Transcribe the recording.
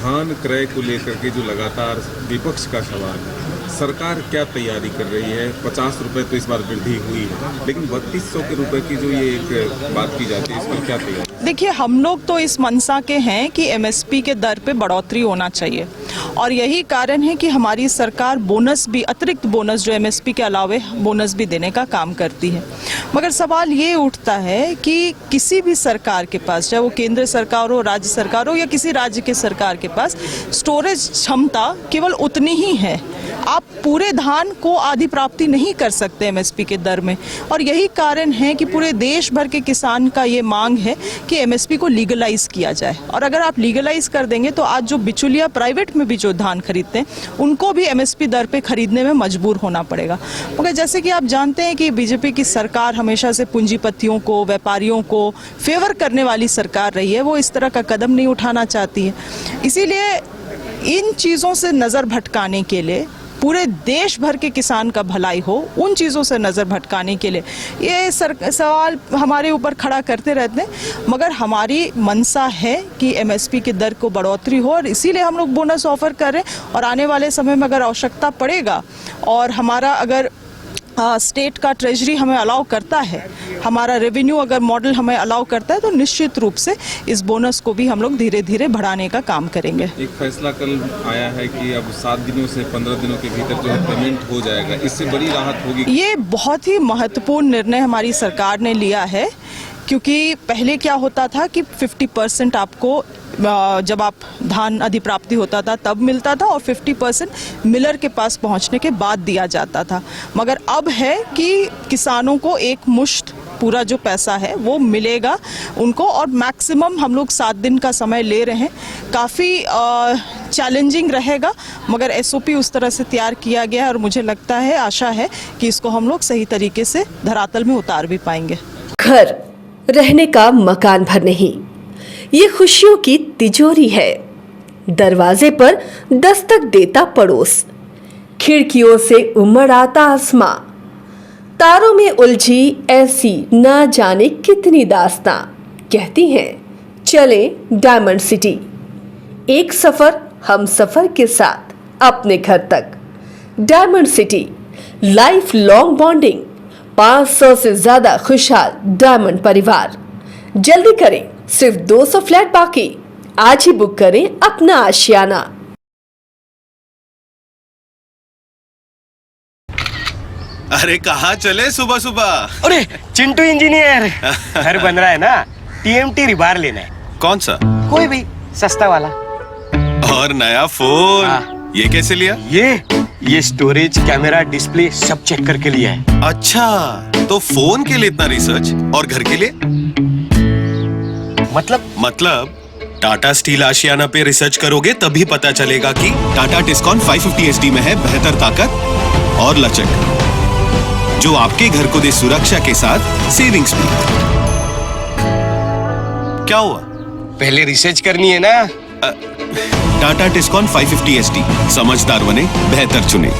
धान क्रय को लेकर के जो लगातार विपक्ष का सवाल है, सरकार क्या तैयारी कर रही है? 50 रुपए तो इस बार वृद्धि हुई है, लेकिन 3200 के रुपए की जो ये एक बात की जाती है, इस पर क्या तैयारी? देखिए, हम लोग तो इस मंशा के हैं कि एमएसपी के दर पे बढ़ोतरी होना चाहिए, और यही कारण है कि हमारी सरकार बोनस भी, अतिरिक्त बोनस जो एमएसपी के अलावे बोनस भी देने का काम करती है। मगर सवाल ये उठता है कि किसी भी सरकार के पास, चाहे वो केंद्र सरकार हो, राज्य सरकार हो, या किसी राज्य के सरकार के पास स्टोरेज क्षमता केवल उतनी ही है। आप पूरे धान को आधी प्राप्ति नहीं कर सकते एमएसपी के दर में, और यही कारण है कि पूरे देश भर के किसान का ये मांग है कि एमएसपी को लीगलाइज किया जाए। और अगर आप लीगलाइज कर देंगे तो आज जो बिचौलिया प्राइवेट में भी जो धान खरीदते हैं, उनको भी एमएसपी दर पे खरीदने में मजबूर होना पड़ेगा। मगर जैसे कि आप जानते हैं कि बीजेपी की सरकार हमेशा से पूंजीपतियों को, व्यापारियों को फेवर करने वाली सरकार रही है, वो इस तरह का कदम नहीं उठाना चाहती है। इसीलिए इन चीज़ों से नज़र भटकाने के लिए, पूरे देश भर के किसान का भलाई हो, उन चीज़ों से नज़र भटकाने के लिए ये सवाल हमारे ऊपर खड़ा करते रहते हैं। मगर हमारी मंशा है कि एमएसपी की दर को बढ़ोतरी हो, और इसीलिए हम लोग बोनस ऑफर कर रहे हैं। और आने वाले समय में अगर आवश्यकता पड़ेगा और हमारा अगर स्टेट का ट्रेजरी हमें अलाउ करता है, हमारा रेवेन्यू अगर मॉडल हमें अलाउ करता है, तो निश्चित रूप से इस बोनस को भी हम लोग धीरे धीरे बढ़ाने का काम करेंगे। एक फैसला कल आया है कि अब 7 दिनों से 15 दिनों के भीतर जो है पेमेंट हो जाएगा, इससे बड़ी राहत होगी। ये बहुत ही महत्वपूर्ण निर्णय हमारी सरकार ने लिया है, क्योंकि पहले क्या होता था कि 50% आपको जब आप धान अधिप्राप्ति होता था तब मिलता था, और 50% मिलर के पास पहुंचने के बाद दिया जाता था। मगर अब है कि किसानों को एक मुश्त पूरा जो पैसा है वो मिलेगा उनको, और मैक्सिमम हम लोग 7 दिन का समय ले रहे हैं। काफ़ी चैलेंजिंग रहेगा, मगर एसओपी उस तरह से तैयार किया गया है, और मुझे लगता है, आशा है कि इसको हम लोग सही तरीके से धरातल में उतार भी पाएंगे। घर रहने का मकान भर नहीं, ये खुशियों की तिजोरी है। दरवाजे पर दस्तक देता पड़ोस, खिड़कियों से उमड़ आता आसमां, तारों में उलझी ऐसी ना जाने कितनी दास्तां। कहती हैं चले डायमंड सिटी, एक सफर हम सफर के साथ अपने घर तक। Diamond city, life long bonding, 500 से ज्यादा खुशहाल डायमंड परिवार। जल्दी करें, सिर्फ 200 फ्लैट बाकी। आज ही बुक करें अपना आशियाना। अरे कहाँ चले सुबह सुबह? अरे चिंटू इंजीनियर, घर बन रहा है ना, टीएमटी रिबार लेना है। कौन सा? कोई भी सस्ता वाला। और नया फोन? हाँ। ये कैसे लिया? ये स्टोरेज, कैमरा, डिस्प्ले सब चेक करके लिया है। अच्छा, तो फोन के लिए इतना रिसर्च और घर के लिए? मतलब टाटा स्टील आशियाना पे रिसर्च करोगे तभी पता चलेगा कि टाटा टिस्कॉन 550 SD में है बेहतर ताकत और लचक, जो आपके घर को दे सुरक्षा के साथ सेविंग्स भी। क्या हुआ? पहले रिसर्च करनी है ना। टाटा टिस्कॉन 550 SD, समझदार बने, बेहतर चुने।